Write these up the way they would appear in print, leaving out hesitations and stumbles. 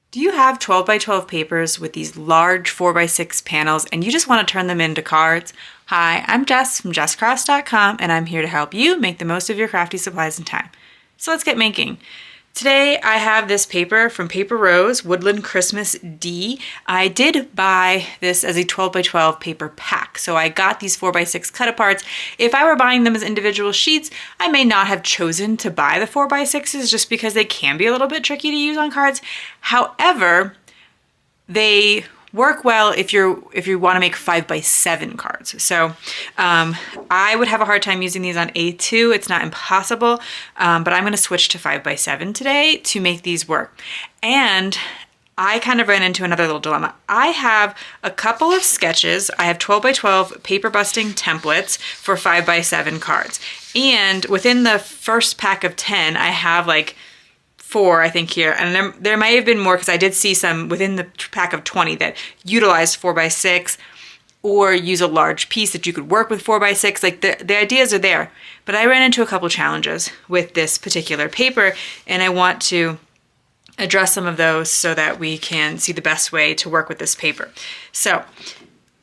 Do you have 12 by 12 papers with these large 4 by 6 panels and you just want to turn them into cards? Hi, I'm Jess from JessCrafts.com and I'm here to help you make the most of your crafty supplies and time. So let's get making. Today I have this paper from Paper Rose, Woodland Christmas D. I did buy this as a 12 by 12 paper pack, so I got these 4 by 6 cut aparts. If I were buying them as individual sheets, I may not have chosen to buy the 4 by 6s just because they can be a little bit tricky to use on cards. However, they work well if you want to make 5 by 7 cards. So I would have a hard time using these on A2. It's not impossible, but I'm going to switch to 5 by 7 today to make these work. And I kind of ran into another little dilemma. I have a couple of sketches. I have 12 by 12 paper busting templates for 5 by 7 cards. And within the first pack of 10, I have like 4, I think, here, and there might have been more because I did see some within the pack of 20 that utilized 4 by 6 or use a large piece that you could work with 4 by 6. Like the ideas are there, but I ran into a couple challenges with this particular paper, and I want to address some of those so that we can see the best way to work with this paper. So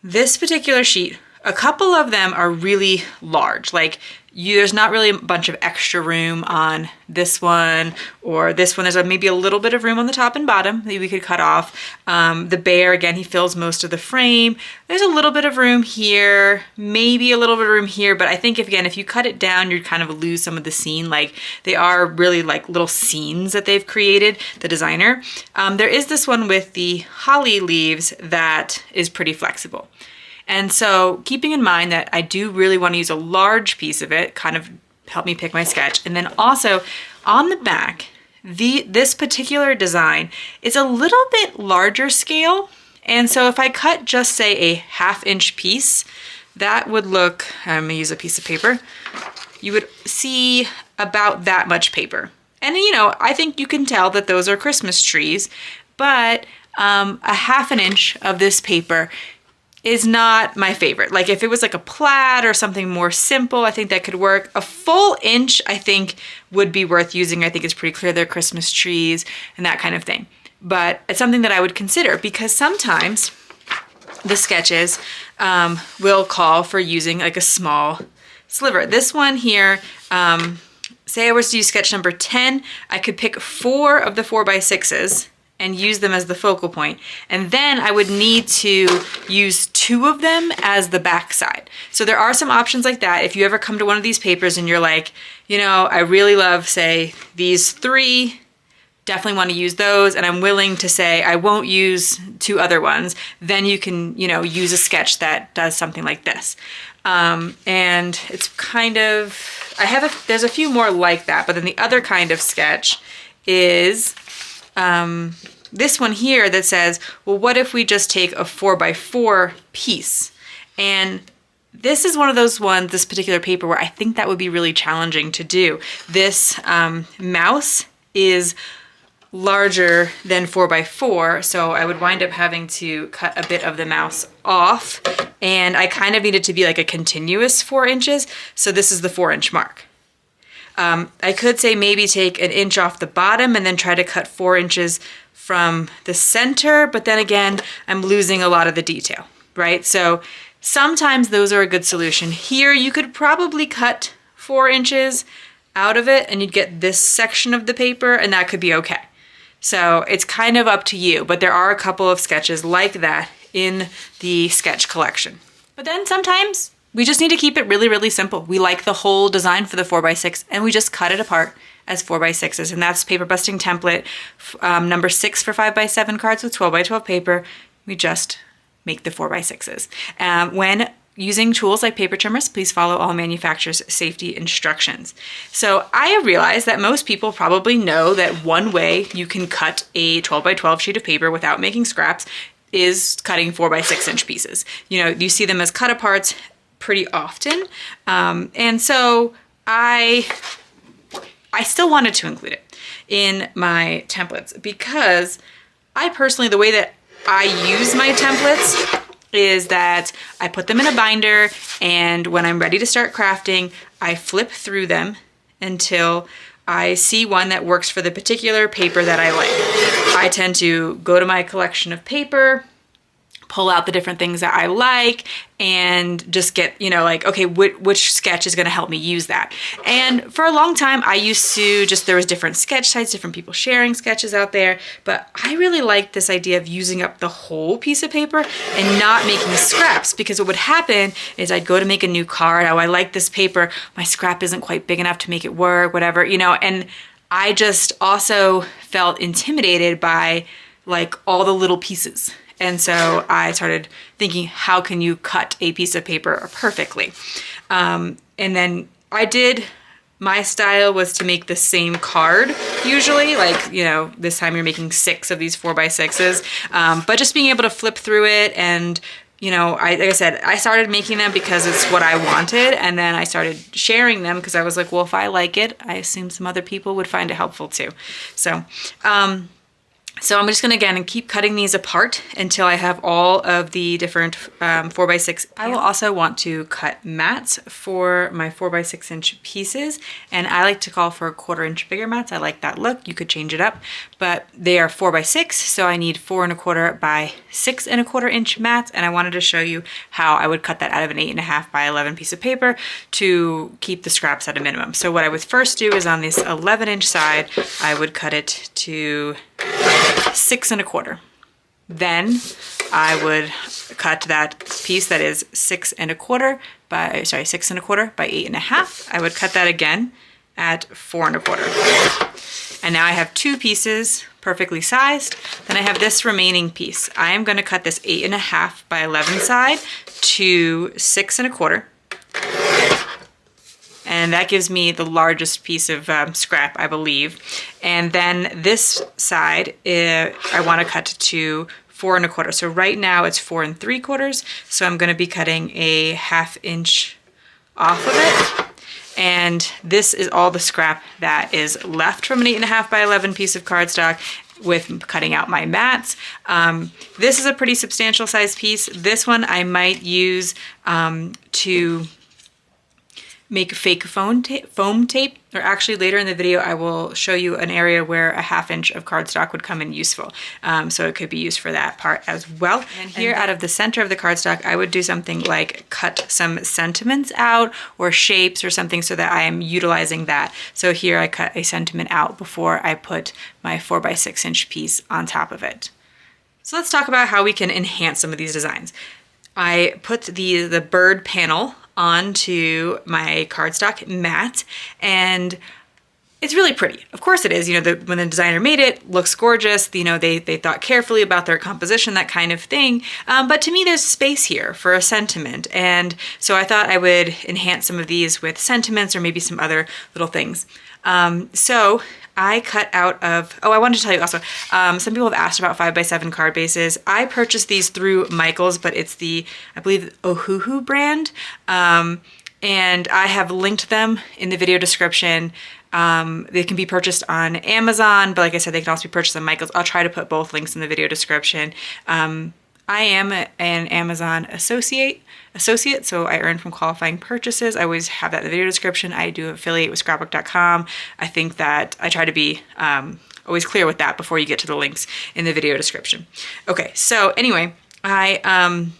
this particular sheet, a couple of them are really large. Like there's not really a bunch of extra room on this one or this one. There's maybe a little bit of room on the top and bottom that we could cut off. The bear, again, he fills most of the frame. There's a little bit of room here, maybe a little bit of room here, but I think if you cut it down, you'd kind of lose some of the scene. Like they are really like little scenes that they've created, the designer. There is this one with the holly leaves that is pretty flexible. And so keeping in mind that I do really want to use a large piece of it, kind of help me pick my sketch. And then also on the back, this particular design is a little bit larger scale. And so if I cut just say a 1/2 inch piece, that would look, I'm gonna use a piece of paper, you would see about that much paper. And I think you can tell that those are Christmas trees, but a 1/2 inch of this paper is not my favorite. Like if it was like a plaid or something more simple, I think that could work. A full inch, I think, would be worth using. I think it's pretty clear they're Christmas trees and that kind of thing. But it's something that I would consider because sometimes the sketches will call for using like a small sliver. This one here, say I was to use sketch number 10, I could pick 4 of the 4 by 6s and use them as the focal point. And then I would need to use 2 of them as the back side. So there are some options like that. If you ever come to one of these papers and you're like, I really love, say, these 3, definitely want to use those, and I'm willing to say I won't use 2 other ones, then you can, use a sketch that does something like this. And it's kind of, there's a few more like that, but then the other kind of sketch is this one here that says, well, what if we just take a 4 by 4 piece? And this is one of those ones, this particular paper, where I think that would be really challenging to do. This mouse is larger than 4 by 4, so I would wind up having to cut a bit of the mouse off, and I kind of need it to be like a continuous 4 inches, so this is the 4-inch mark. I could say maybe take 1 inch off the bottom and then try to cut 4 inches from the center, but then again, I'm losing a lot of the detail, right? So sometimes those are a good solution. Here, you could probably cut 4 inches out of it and you'd get this section of the paper, and that could be okay. So it's kind of up to you, but there are a couple of sketches like that in the sketch collection. But then sometimes we just need to keep it really, really simple. We like the whole design for the 4 by 6 and we just cut it apart as 4 by 6s. And that's paper busting template number 6 for 5 by 7 cards with 12 by 12 paper. We just make the 4 by 6s. When using tools like paper trimmers, please follow all manufacturers' safety instructions. So I realize that most people probably know that one way you can cut a 12 by 12 sheet of paper without making scraps is cutting 4 by 6 inch pieces. You see them as cut aparts pretty often. And so I still wanted to include it in my templates because I personally, the way that I use my templates is that I put them in a binder, and when I'm ready to start crafting, I flip through them until I see one that works for the particular paper that I like. I tend to go to my collection of paper, pull out the different things that I like, and just get, you know, like, okay, which sketch is gonna help me use that? And for a long time, I used to there was different sketch sites, different people sharing sketches out there, but I really liked this idea of using up the whole piece of paper and not making scraps, because what would happen is I'd go to make a new card, oh, I like this paper, my scrap isn't quite big enough to make it work, whatever, you know, and I just also felt intimidated by like all the little pieces. And so I started thinking, how can you cut a piece of paper perfectly? And then my style was to make the same card usually, like, you know, this time you're making 6 of these 4x6s, but just being able to flip through it. And, you know, like I said, I started making them because it's what I wanted. And then I started sharing them because I was like, well, if I like it, I assume some other people would find it helpful too. So I'm just gonna, again, keep cutting these apart until I have all of the different 4x6. I will also want to cut mats for my 4x6 inch pieces, and I like to call for 1/4 inch bigger mats. I like that look. You could change it up, but they are 4x6, so I need 4 1/4 by 6 1/4 inch mats, and I wanted to show you how I would cut that out of an 8 1/2 by 11 piece of paper to keep the scraps at a minimum. So what I would first do is on this 11 inch side, I would cut it to 6 1/4. Then I would cut that piece that is 6 1/4 by 6 1/4 by 8 1/2. I would cut that again at 4 1/4. And now I have 2 pieces perfectly sized. Then I have this remaining piece. I am going to cut this 8 1/2 by 11 side to 6 1/4. And that gives me the largest piece of scrap, I believe. And then this side, I want to cut to 4 1/4. So right now it's 4 3/4. So I'm going to be cutting a 1/2 inch off of it. And this is all the scrap that is left from an 8 1/2 by 11 piece of cardstock with cutting out my mats. This is a pretty substantial size piece. This one I might use to make fake foam tape, or actually later in the video I will show you an area where a 1/2 inch of cardstock would come in useful. So it could be used for that part as well. And here out of the center of the cardstock, I would do something like cut some sentiments out or shapes or something so that I am utilizing that. So here I cut a sentiment out before I put my 4x6 inch piece on top of it. So let's talk about how we can enhance some of these designs. I put the bird panel onto my cardstock mat, and it's really pretty. Of course it is. You know, when the designer made it, looks gorgeous. You know, they thought carefully about their composition, that kind of thing. But to me, there's space here for a sentiment, and so I thought I would enhance some of these with sentiments or maybe some other little things. So I cut out of, I wanted to tell you also, some people have asked about 5x7 card bases. I purchased these through Michael's, but it's the, I believe, Ohuhu brand. And I have linked them in the video description. They can be purchased on Amazon, but like I said, they can also be purchased on Michael's. I'll try to put both links in the video description. I am an Amazon associate, so I earn from qualifying purchases. I always have that in the video description. I do affiliate with scrapbook.com. I think that I try to be always clear with that before you get to the links in the video description. Okay, so anyway, I've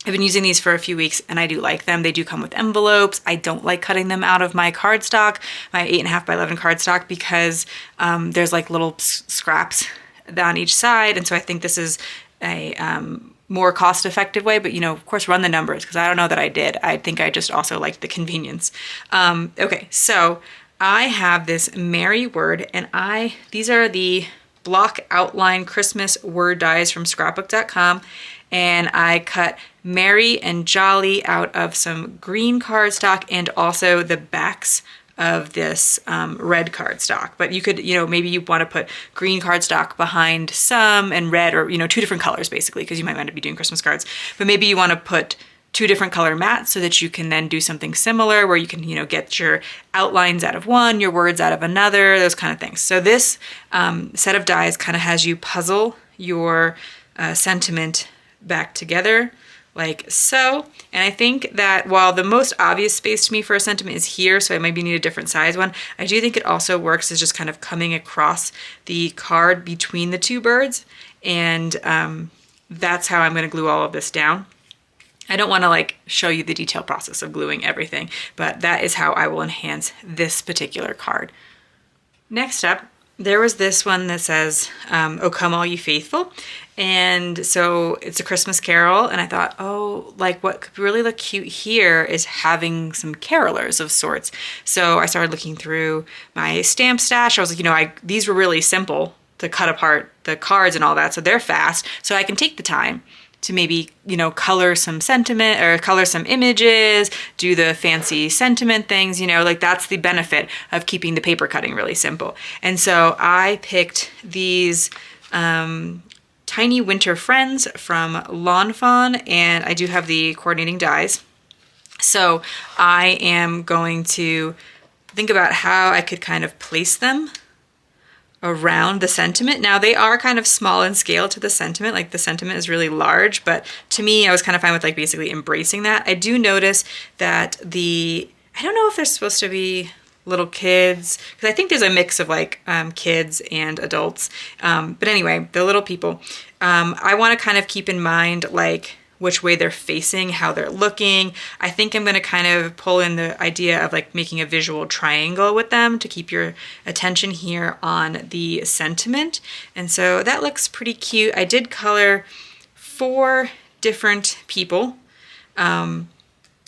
been using these for a few weeks and I do like them. They do come with envelopes. I don't like cutting them out of my cardstock, my 8 1/2 by 11 cardstock, because there's like little scraps on each side. And so I think this is a more cost-effective way, but you know, of course, run the numbers, because I don't know that I did. I think I just also liked the convenience. Okay, so I have this Merry word, and these are the block outline Christmas word dies from scrapbook.com, and I cut Merry and Jolly out of some green cardstock and also the backs of this red cardstock. But you could, you know, maybe you want to put green cardstock behind some and red, or, you know, 2 different colors basically, because you might want to be doing Christmas cards. But maybe you want to put 2 different color mats so that you can then do something similar where you can, you know, get your outlines out of one, your words out of another, those kind of things. So this set of dies kind of has you puzzle your sentiment back together like so. And I think that while the most obvious space to me for a sentiment is here, so I maybe need a different size one, I do think it also works as just kind of coming across the card between the two birds. And that's how I'm going to glue all of this down. I don't want to like show you the detailed process of gluing everything, but that is how I will enhance this particular card. Next up, there was this one that says, "O come all ye faithful." And so it's a Christmas carol, and I thought, oh, like what could really look cute here is having some carolers of sorts. So I started looking through my stamp stash. I was like, these were really simple to cut apart the cards and all that, so they're fast. So I can take the time to maybe, color some sentiment or color some images, do the fancy sentiment things, like that's the benefit of keeping the paper cutting really simple. And so I picked these Tiny Winter Friends from Fawn, and I do have the coordinating dies. So I am going to think about how I could kind of place them around the sentiment. Now they are kind of small in scale to the sentiment, like the sentiment is really large, but to me I was kind of fine with like basically embracing that. I do notice that I don't know if they're supposed to be little kids, because I think there's a mix of like kids and adults, but anyway, the little people, I want to kind of keep in mind like which way they're facing, how they're looking. I think I'm going to kind of pull in the idea of like making a visual triangle with them to keep your attention here on the sentiment. And so that looks pretty cute. I did color 4 different people. And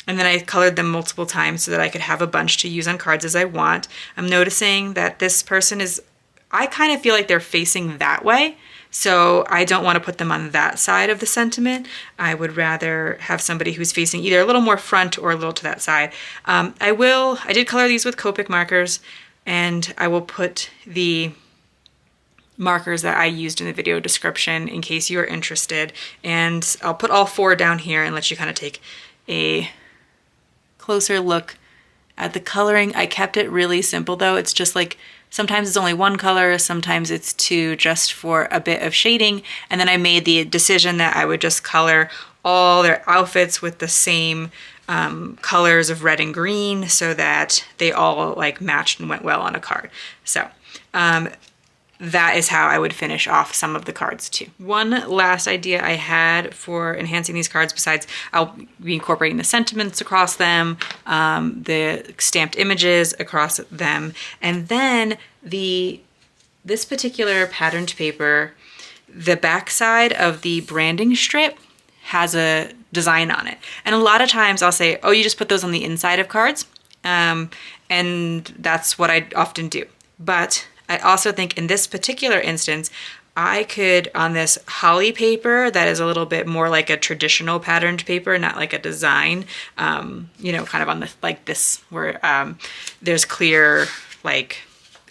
then I colored them multiple times so that I could have a bunch to use on cards as I want. I'm noticing that this person I kind of feel like they're facing that way. So I don't want to put them on that side of the sentiment. I would rather have somebody who's facing either a little more front or a little to that side. I did color these with Copic markers, and I will put the markers that I used in the video description in case you are interested. And I'll put all 4 down here and let you kind of take a closer look at the coloring. I kept it really simple though. It's just like sometimes it's only 1 color, sometimes it's 2 just for a bit of shading. And then I made the decision that I would just color all their outfits with the same colors of red and green so that they all like matched and went well on a card. So that is how I would finish off some of the cards too. One last idea I had for enhancing these cards, besides I'll be incorporating the sentiments across them, the stamped images across them, and then this particular patterned paper, the backside of the branding strip has a design on it. And a lot of times I'll say, oh, you just put those on the inside of cards. And that's what I often do. But I also think in this particular instance, I could, on this holly paper that is a little bit more like a traditional patterned paper, not like a design, kind of on the, like this, where there's clear, like,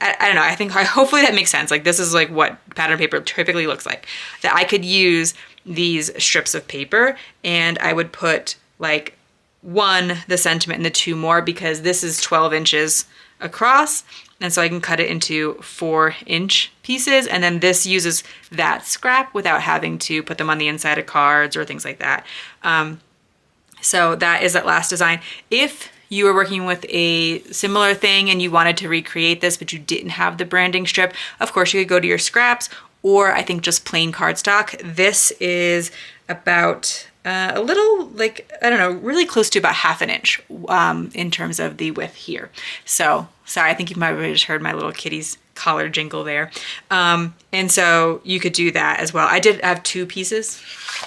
I don't know, I think hopefully that makes sense. Like this is like what pattern paper typically looks like. That I could use these strips of paper and I would put like 1, the sentiment, and the 2 more, because this is 12 inches across. And so I can cut it into 4-inch pieces. And then this uses that scrap without having to put them on the inside of cards or things like that. So that is that last design. If you were working with a similar thing and you wanted to recreate this, but you didn't have the branding strip, of course you could go to your scraps, or I think just plain cardstock. This is about a little, like, I don't know, really close to about 1/2 inch in terms of the width here. So, sorry, I think you might have just heard my little kitty's collar jingle there. And so you could do that as well. I did have 2 pieces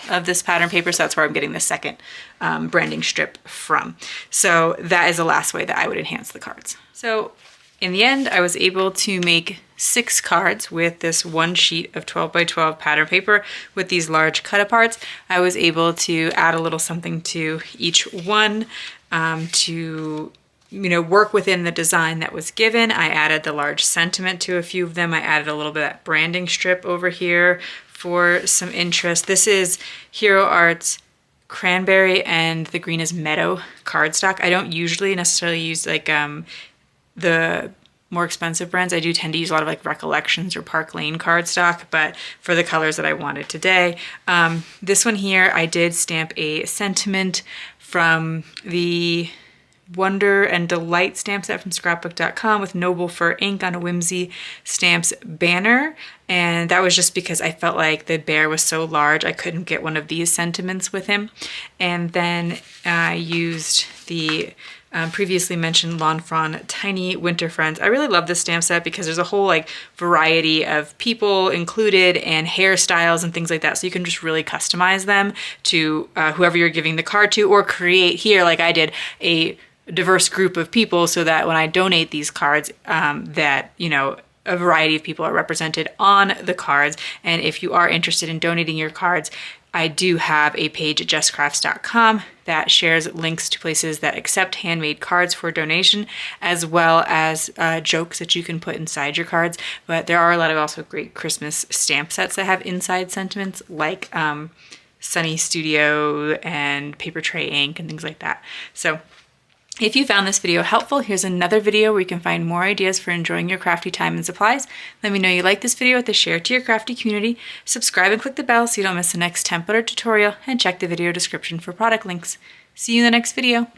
of this pattern paper, so that's where I'm getting the second branding strip from. So that is the last way that I would enhance the cards. So in the end, I was able to make 6 cards with this 1 sheet of 12 by 12 pattern paper with these large cut aparts. I was able to add a little something to each one to work within the design that was given. I added the large sentiment to a few of them. I added a little bit of that branding strip over here for some interest. This is Hero Art's Cranberry and the green is Meadow cardstock. I don't usually necessarily use like the more expensive brands. I do tend to use a lot of like Recollections or Park Lane cardstock, but for the colors that I wanted today. This one here, I did stamp a sentiment from the Wonder and Delight stamp set from scrapbook.com with Noble Fur ink on a Whimsy Stamps banner. And that was just because I felt like the bear was so large, I couldn't get one of these sentiments with him. And then I used the previously mentioned Lawn Fawn Tiny Winter Friends. I really love this stamp set because there's a whole like variety of people included and hairstyles and things like that. So you can just really customize them to whoever you're giving the card to, or create here, like I did, a diverse group of people so that when I donate these cards, that, you know, a variety of people are represented on the cards. And if you are interested in donating your cards, I do have a page at jesscrafts.com that shares links to places that accept handmade cards for donation, as well as jokes that you can put inside your cards. But there are a lot of also great Christmas stamp sets that have inside sentiments, like Sunny Studio and Paper Tray Ink and things like that. So if you found this video helpful, here's another video where you can find more ideas for enjoying your crafty time and supplies. Let me know you like this video with a share to your crafty community. Subscribe and click the bell so you don't miss the next template or tutorial, and check the video description for product links. See you in the next video.